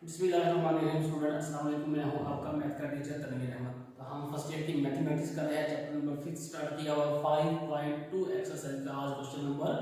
बिस्मिल्लाहिर्रहमानिर्रहीम। स्टूडेंट अस्सलाम वालेकुम। मैं हूं आपका मैथ का टीचर तनवीर अहमद। तो हम फर्स्ट ईयर की मैथमेटिक्स कर रहे हैं, चैप्टर नंबर 5 स्टार्ट किया और 5.2 एक्सरसाइज का आज क्वेश्चन नंबर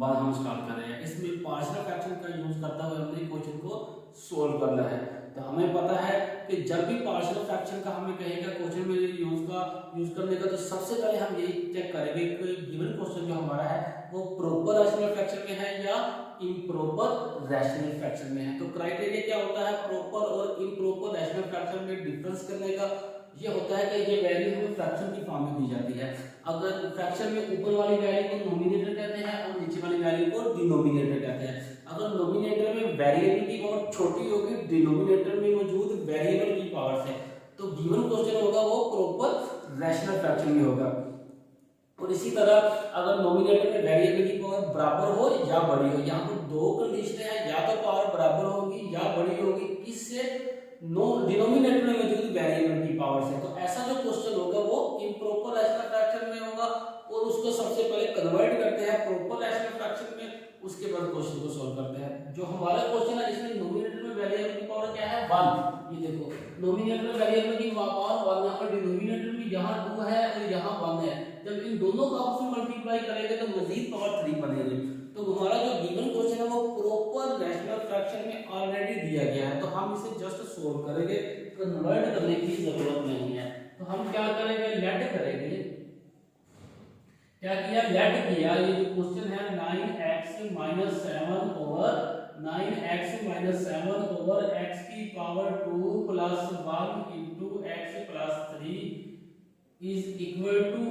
1 हम स्टार्ट कर रहे हैं। इसमें पार्शियल फ्रैक्शन का यूज करते हुए हमने क्वेश्चन को सोल्व करना है। तो हमें पता है कि जब भी पार्शियल फ्रैक्शन का हमें कहेगा क्वेश्चन में यूज करने का, तो सबसे पहले हम यही चेक करेंगे कि गिवन क्वेश्चन जो हमारा है वो प्रॉपर रैशनल फ्रैक्शन में है या इम्प्रॉपर रैशनल फ्रैक्शन में है। तो क्राइटेरिया क्या होता है प्रॉपर और इम्प्रॉपर रैशनल फ्रैक्शन में डिफरेंस करने का? ये होता है कि ये वैल्यू हमें फ्रैक्शन की फॉर्म में दी जाती है। अगर फ्रैक्शन में ऊपर वाली वैल्यू को नोमिनेटर कहते हैं और नीचे वाली वैल्यू को डिनोमिनेटर कहते हैं। अगर नोमिनेटर में वेरिएबल की पावर छोटी होगी डिनोमिनेटर में मौजूद वेरिएबल की पावर से, तो गिवन क्वेश्चन होगा वो प्रॉपर रैशनल फ्रैक्शन में होगा। और इसी तरह अगर नोमिनेटर में वेरिएबल की पावर बराबर हो या बड़ी हो, यहाँ पर दो कंडीशन है, या तो पावर बराबर होगी या बड़ी होगी, किससे? नो डिनोमिनेटर में मौजूद वेरिएबल की पावर से। तो ऐसा जो क्वेश्चन होगा वो इम्प्रॉपर रैशनल फ्रैक्शन में होगा और उसको सबसे पहले कन्वर्ट करते हैं प्रॉपर रैशनल फ्रैक्शन में, उसके बाद क्वेश्चन को सॉल्व करते हैं। जो हमारा क्वेश्चन है इसमें नोमिनेटर में वेरिएबल की पावर क्या है 1। ये देखो नोमिनेटर में वेरिएबल की पावर 1, यहाँ पर डिनोमिनेटर में यहाँ 2 है और यहाँ 1 है। जब इन दोनों को आपस में मल्टीप्लाई करेंगे तो मजीद पावर 3 बनेगी। तो हमारा जो गिवन क्वेश्चन है वो प्रॉपर रैशनल फ्रैक्शन में ऑलरेडी दिया गया है, तो हम इसे जस्ट सोल्व करेंगे, कन्वर्ट करने की जरूरत नहीं है। तो हम क्या करेंगे, लेट करेंगे। क्या किया, लेट किया। ये जो क्वेश्चन है 9x-7 over 9x-7 over x की power 2 plus 1 into x plus 3 is equal to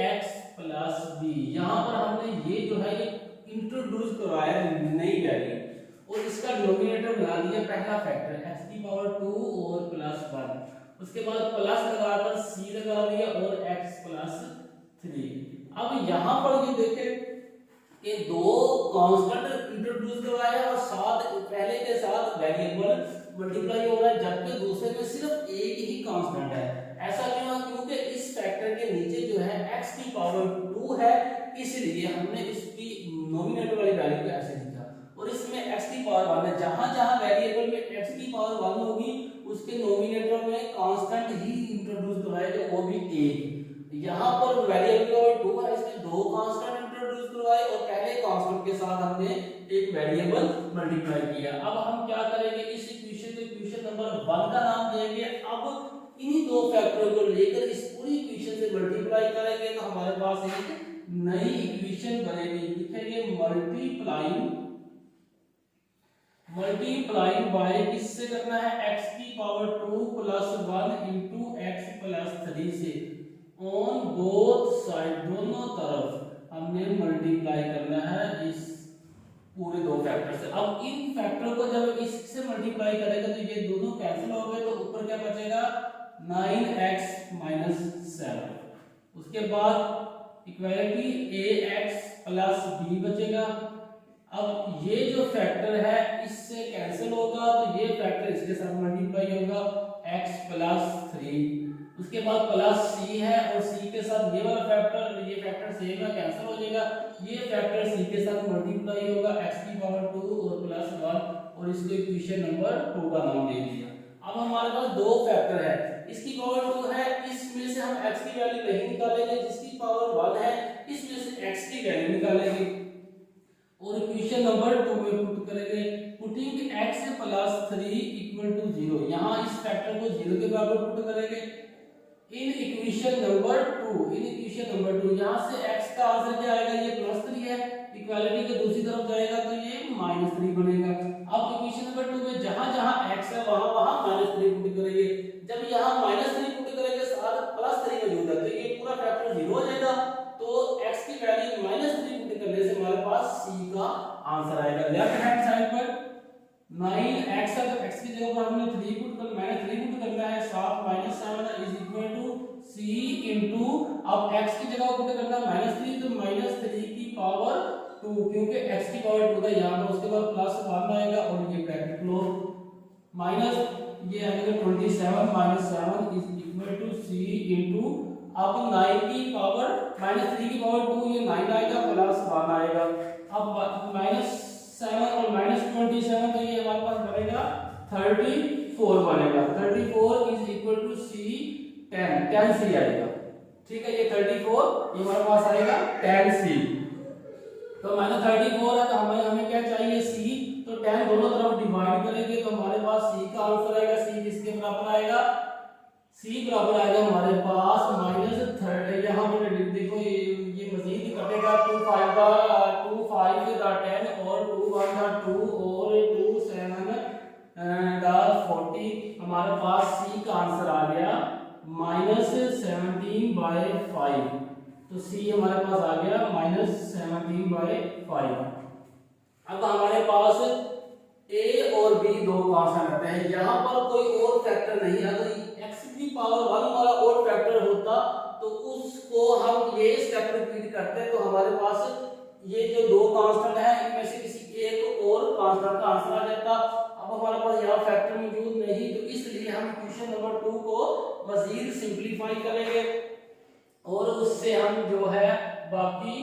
ax plus b। यहाँ पर हमने ये जो है ये इंट्रोड्यूस करवाया नई वैल्यू और इसका डिनोमिनेटर बना दिया पहला फैक्टर x की पावर 2 और प्लस 1। उसके बाद प्लस लगाकर c लगा दिया और x प्लस 3। अब यहाँ पर ये देखें कि दो कांस्टेंट इंट्रोड्यूस करवाया और साथ पहले के साथ वेरिएबल मल्टीप्लाई हो रहा है, जबकि दूसरे में सिर्फ एक ही कांस्टेंट है। ऐसा क्यों? क्योंकि इस फैक्टर के नीचे जो है x की पावर 2 है, इसलिए हमने इसकी नोमिनेटर वाली वैल्यू को ऐसे लिखा और इसमें x की पावर 1 है। जहां जहां वेरिएबल में x की पावर 1 होगी उसके नोमिनेटर में कांस्टेंट ही इंट्रोड्यूस करवाएगा, वो भी 1। यहाँ पर वेरिएबल की पावर 2 है, इसमें दो कांस्टेंट इंट्रोड्यूस करवाए और पहले कांस्टेंट के साथ हमने एक वेरिएबल मल्टीप्लाई किया। अब हम क्या करेंगे, इस इक्वेशन को इक्वेशन नंबर 1 का नाम देंगे। अब इन्हीं दो फैक्टरों को लेकर इस पूरी इक्वेशन से मल्टीप्लाई करेंगे तो हमारे पास एक नई इक्वेशन बनेगी। लिखेंगे मल्टीप्लाई बाय किससे करना है, x की power 2 plus 1 into x plus 3 से ऑन बोथ साइड, दोनों तरफ हमने मल्टीप्लाई करना है इस पूरे दो फैक्टर से। अब इन फैक्टर को जब इससे मल्टीप्लाई करेगा तो ये दोनों कैंसिल हो गए, तो ऊपर क्या बचेगा 9x - 7। उसके बाद इक्वालिटी ax प्लस b बचेगा। अब ये जो फैक्टर है इससे कैंसिल होगा तो ये फैक्टर इसके साथ मल्टीप्लाई होगा x प्लस 3। उसके बाद प्लस c है और c के साथ ये वाला फैक्टर, ये फैक्टर सेम है, कैंसिल हो जाएगा। ये फैक्टर c के साथ मल्टीप्लाई होगा x की पावर 2 और प्लस 1 और इसको इक्वेशन नंबर 2 का नाम दे दिया। अब हमारे पास दो फैक्टर है, इसकी पावर 2 है, इसमें से हम x की वैल्यू नहीं निकालेंगे, जिसकी पावर 1 है इसमें से x की वैल्यू निकालेंगे और इक्वेशन नंबर 2 में पुट करेंगे। Putting x plus 3 equal to 0, यहाँ इस फैक्टर को 0 के बराबर पुट करेंगे इन इक्वेशन नंबर 2। यहाँ से x का आंसर क्या आएगा, ये प्लस 3 है, इक्वालिटी के दूसरी तरफ जाएगा तो ये -3 बनेगा। अब इक्वेशन नंबर 2 में जहां जहां x है वहां वहां -3 पुट करेंगे। जब यहाँ -3 पुट करेंगे साथ +3 मौजूद है तो ये पूरा फैक्टर 0 हो जाएगा, तो x की वैल्यू -3 पुट करने से हमारे पास c का आंसर आएगा। लेफ्ट हैंड साइड पर 9x है तो x की जगह पर हमने 3 पुट कर -3 पुट करना है, 7 - 7 is equal to c into, अब x की जगह पुट करना है -3 तो -3 की पावर 2, क्योंकि x की पावर 2 था यहाँ पर, उसके बाद प्लस 1 आएगा और ये ब्रैकेट क्लोज माइनस ये आएगा 27 - 7 is equal to c into, अब 9 की पावर -3 की पावर 2 ये 9 आएगा प्लस 1 आएगा। अब -7 और -27 तो ये हमारे पास बनेगा 34 बनेगा। 34 इज इक्वल टू सी 10, 10 सी आएगा। ठीक है, ये 34 ये हमारे पास आएगा 10 सी। तो माइनस 34 है तो हमें क्या चाहिए सी। तो 10 दोनों तरफ डिवाइड करेंगे तो हमारे पास सी का आंसर आएगा। सी किसके बराबर आएगा? सी बराबर आएगा हमारे पास माइनस 30। यहाँ पर देखो ये मजीद कटेगा। 2 5 का 2 5 का 10 और 2 1 का 2 और 2 7 का 40। हमारे पास सी का आंसर आ गया माइनस 17/5। तो सी हमारे पास आ गया माइनस 17/5। अब हमारे पास ए और बी दो कांस्टेंट रहते हैं। यहाँ पर कोई और फैक्टर नहीं है। अगर एक्स की पावर 1 वाला और फैक्टर होता तो उसको हम ये स्टेप रिपीट करते तो हमारे पास ये जो दो कांस्टेंट है इनमें से किसी एक और कांस्टेंट का आंसर आ जाता। अब हमारे पास यहाँ फैक्टर मौजूद नहीं तो इसलिए हम क्वेश्चन नंबर 2 को मजीद सिंपलीफाई करेंगे और उससे हम जो है बाकी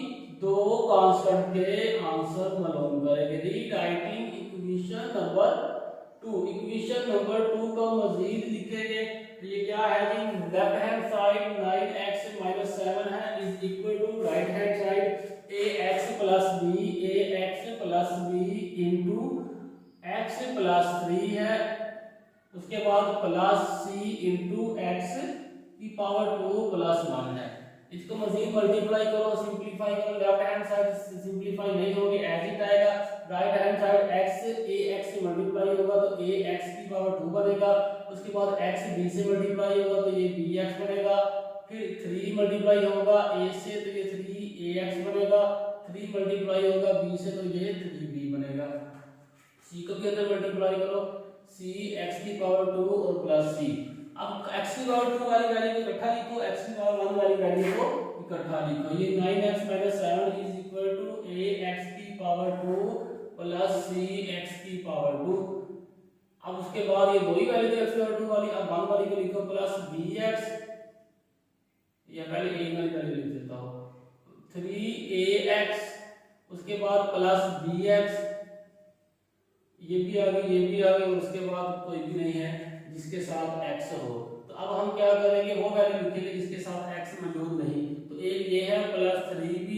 दो कांस्टेंट के आंसर मालूम करेंगे। Rewriting equation number 2। Equation number 2 का मजीद लिखेंगे। ये क्या है जी? लेफ्ट हैंड साइड 9x - 7 है is equal to right hand side ax + b into x + 3 है। उसके बाद प्लस c इंटू x की पावर 2 + 1 है। इसको मजीद मल्टीप्लाई करो, सिंपलीफाई करो। लेफ्ट हैंड साइड सिंपलीफाई नहीं होगी, एज इट आएगा। Right hand side x ax से मल्टीप्लाई होगा तो ax की पावर 2 बनेगा। उसके बाद x b से मल्टीप्लाई होगा तो ये bx बनेगा। फिर 3 मल्टीप्लाई होगा a से तो ये 3ax बनेगा। 3 मल्टीप्लाई होगा b से तो ये 3b बनेगा। c को भी अंदर मल्टीप्लाई करो, c x की पावर 2 और प्लस c। अब x की पावर 2 वाली वैल्यू को इकट्ठा लिखो, x की पावर 1 वाली वैल्यू को इकट्ठा लिखो। ये 9x - 7 is equal to ax की पावर 2 प्लस cx की पावर 2। अब उसके बाद ये दो ही वैल्यू थी x की पावर 2 वाली। अब 1 वाली को लिखो प्लस bx, या पहले a वाली वैल्यू लिख देता हूं 3ax। उसके बाद प्लस bx, ये भी आ गई ये भी आ गई। और उसके बाद कोई भी नहीं है जिसके साथ x हो। तो अब हम क्या करेंगे, वो वैल्यू लिखेंगे जिसके साथ x मौजूद नहीं। तो एक ये है प्लस 3b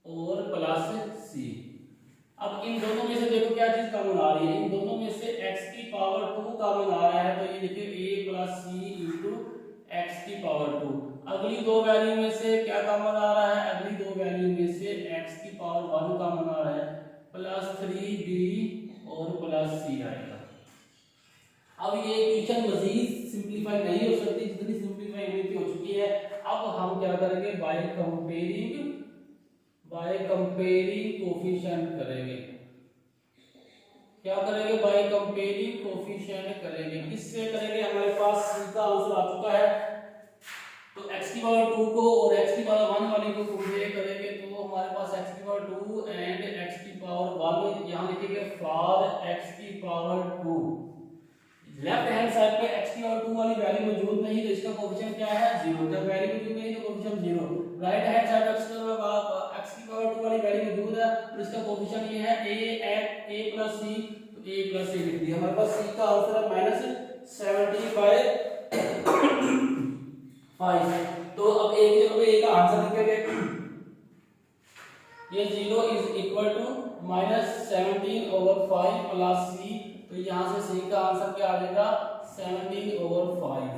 और प्लस c। अब इन दोनों में से देखो क्या चीज कॉमन आ रही है। इन दोनों में से x की पावर 2 कॉमन आ रहा है तो ये लिखिए a + c इंटू x की पावर 2। अगली दो वैल्यू में से क्या कॉमन आ रहा है? अगली दो वैल्यू में से x की पावर 1 कॉमन आ रहा है, प्लस 3b और प्लस c आएगा। अब ये इक्वेशन मजीद सिंपलीफाई नहीं हो सकती, जितनी सिंपलीफाई हुई थी हो चुकी है। अब हम क्या करेंगे, बाय कंपेयरिंग कोफिशिएंट करेंगे। क्या करेंगे? बाय कंपेयरिंग कोफिशिएंट करेंगे। किससे करेंगे? हमारे पास c का आंसर आ चुका है तो x की पावर 2 को और x की पावर 1 वाली को कंपेयर करेंगे तो हमारे पास x की पावर 2 एंड x की पावर 1 यहां लिखेंगे फॉर x की पावर 2। लेफ्ट हैंड साइड पे x की पावर 2 वाली वैल्यू मौजूद नहीं तो इसका कोएफिशिएंट क्या है? 0। जब वैल्यू मौजूद नहीं तो coefficient 0। Right hand side x की पावर 2 वाली वैल्यू मौजूद है तो इसका कोएफिशिएंट ये है a + c। तो a + c लिख दिया। हमारे पास c का आंसर है -70/5। तो अब एक जगह पे a का आंसर लिखेंगे। ये 0 is equal to -17/5 plus c। तो यहाँ से c का आंसर क्या आ जाएगा? 17/5।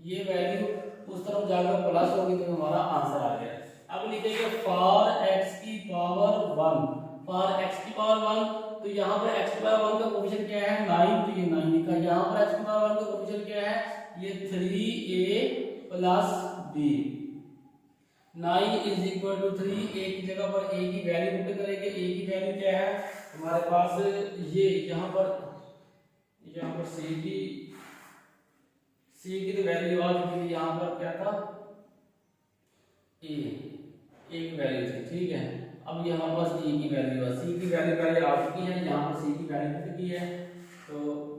ये वैल्यू उस तरफ जाकर प्लस होगी तो हमारा आंसर आ गया। अब लिखेंगे फॉर x की पावर 1। फॉर x की पावर 1 तो यहाँ पर x की पावर 1 का कोएफिशिएंट क्या है? 9। तो ये 9 लिखा। यहाँ पर x की पावर 1 का कोएफिशिएंट क्या है? ये 3a plus b। 9 is equal to 3। एक जगह पर a की वैल्यू पुट करेंगे। a की वैल्यू क्या है हमारे पास? ये यहाँ पर c की तो वैल्यू आ चुकी थी। यहाँ पर क्या था? a एक वैल्यू थी, ठीक है। अब ये हमारे पास a की वैल्यू है। c की वैल्यू पहले आ चुकी है, यहाँ पर c की वैल्यू पुट की है तो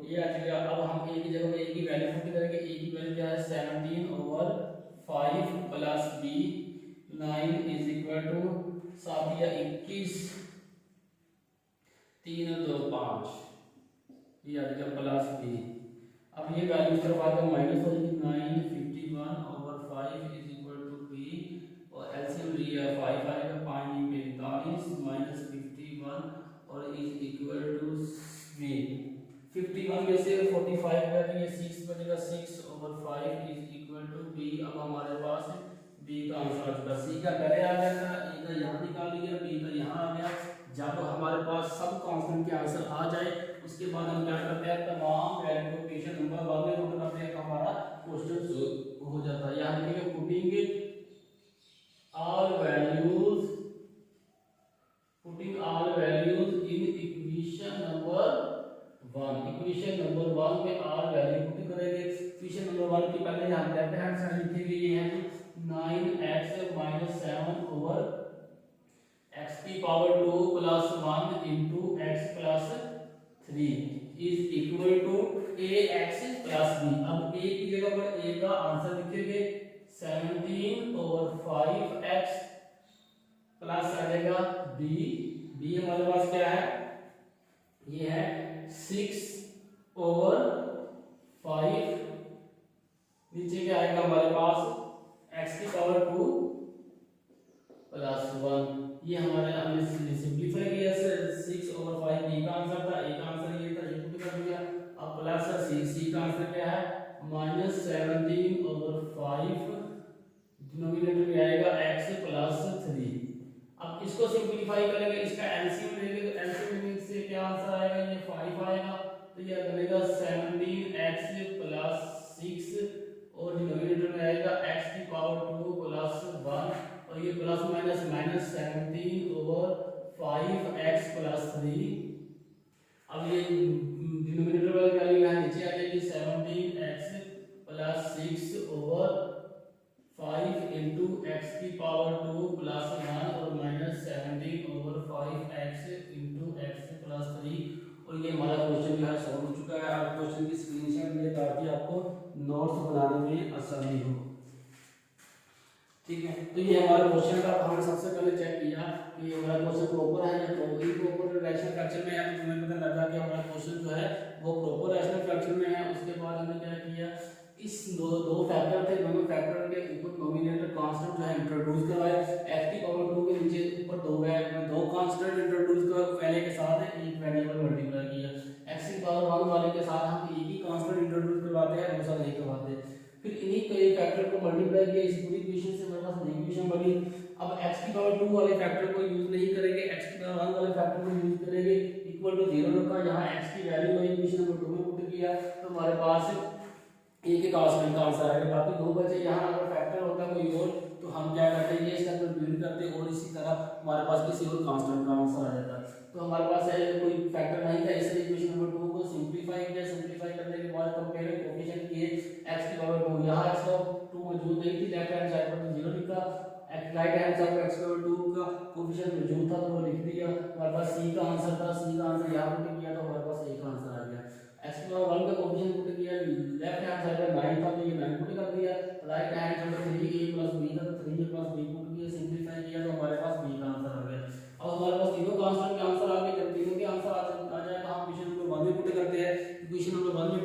ये आ चुका। अब हम a की जगह पे a की वैल्यू पुट करेंगे। a की वैल्यू क्या है? 17/5 plus b। 9 is equal to 7 या 21, 3 और 2 5, ये आ जाएगा प्लस बी। अब ये वैल्यू इस तरफ आकर माइनस हो जाएगी 951/5 इज इक्वल टू बी और एलसीएम लिया 5 आएगा 5 45 माइनस 51 और इज इक्वल टू बी। 51 में से 45 गया तो ये 6 बचेगा 6/5 इज इक्वल टू बी। अब हमारे पास बी का आंसर आ चुका। सी का पहले आ गया था, ए का यहाँ निकाल लिया, बी का यहाँ आ गया। जब हमारे पास सब कांस्टेंट के आंसर आ जाए उसके बाद हम क्या करते हैं, तमाम वैल्यू को क्वेश्चन नंबर बाद में पुट करते हैं, हमारा क्वेश्चन हो जाता है। यहाँ लिखेंगे putting all values in equation number 1। Equation number 1 में ऑल वैल्यू पुट करेंगे। इक्वेशन नंबर 1 की पहले यहाँ लेफ्ट हैंड साइड लिखेंगे, ये है 9x - 7 ओवर x की power 2 plus 1 into x plus 3 is equal to ax plus b। अब a की जगह पर a का आंसर लिखेंगे 17/5x प्लस आ जाएगा b। b हमारे पास क्या है, ये है 6/5। नीचे क्या आएगा हमारे पास x की पावर 2 प्लस 1। ये हमारे हमने सिंपलीफाई किया, 6/5 बी का आंसर था, ए का आंसर ये था, ये पुट कर दिया। अब प्लस सी का आंसर क्या है -17/5 डिनोमिनेटर में आएगा x प्लस 3। अब इसको सिंपलीफाई करेंगे, इसका एलसीएम लेंगे तो एलसीएम से क्या आंसर आएगा, ये 5 आएगा तो ये बनेगा 17x प्लस 6 और डिनोमिनेटर में आएगा x की पावर 2 प्लस 1 और ये plus minus minus 17/5x plus 3। अब ये डिनोमिनेटर वाली वैल्यू यहाँ नीचे आ जाएगी 17x प्लस 6/5 इंटू x की पावर 2 प्लस 1 और minus 17/5x into x plus 3। और ये हमारा क्वेश्चन जो है सॉल्व हो चुका है। आप क्वेश्चन की स्क्रीनशॉट ले ताकि आपको नोट्स बनाने में आसानी हो। ठीक है, तो ये हमारा क्वेश्चन था। हमने सबसे पहले चेक किया कि हमारा क्वेश्चन प्रॉपर है या प्रॉपर रैशनल फ्रैक्शन में है, तो तुम्हें पता लगा कि हमारा क्वेश्चन जो है वो प्रॉपर रैशनल फ्रैक्शन में है। उसके बाद हमने क्या किया, इस दो फैक्टर थे, दोनों फैक्टर के ऊपर नोमिनेटर कांस्टेंट जो है इंट्रोड्यूस करवाया। x की पावर 2 के नीचे ऊपर दो कांस्टेंट इंट्रोड्यूस कर पहले के साथ एक वेरिएबल मल्टीप्लाई किया। x की पावर 1 वाले के साथ हम एक ही कांस्टेंट इंट्रोड्यूस करवाते हैं, दूसरा नहीं करवाते। फिर इन्हीं कई फैक्टर को मल्टीप्लाई किया, इस पूरी इक्वेशन से हमारे पास नई इक्वेशन बनी। अब x की पावर 2 वाले फैक्टर को यूज नहीं करेंगे, x की पावर 1 वाले फैक्टर को यूज करेंगे। इक्वल टू 0 रखा, यहाँ x की वैल्यू वही इक्वेशन नंबर 2 में पुट किया तो हमारे पास एक ही कांस्टेंट का आंसर आएगा। बाकी दो बचे, यहाँ अगर फैक्टर होता कोई और तो हम क्या करते हैं, ये स्टेप में बिल्ड करते और इसी तरह हमारे पास किसी और कांस्टेंट का आंसर आ जाता। तो हमारे पास है कोई फैक्टर नहीं था, इसलिए इक्वेशन नंबर 2 को सिंपलीफाई किया। सिंपलीफाई करने के बाद कंपेयर कोएफिशिएंट किए, x की पावर 2 यहाँ x का 2 मौजूद नहीं थी, लेफ्ट हैंड साइड पर 0 लिखा, राइट हैंड साइड पर x की पावर 2 का कोएफिशिएंट मौजूद था तो वो लिख दिया। हमारे पास c का आंसर था, c का आंसर यहाँ पुट किया तो हमारे पास a का आंसर आ गया। x की पावर 1 का कोएफिशिएंट पुट किया, लेफ्ट हैंड साइड पर 9 था तो ये 9 पुट कर दिया। राइट हैंड साइड पर 3a प्लस b था तो 3a प्लस b पुट किया, सिंपलीफाई किया तो हमारे पास b का आंसर आ गया। अब हमारे पास तीनों कांस्टेंट के आंसर आ गए। जब तीनों के आंसर आ जाए तो हम इक्वेशन नंबर 1 में पुट करते हैं। इक्वेशन नंबर 1 में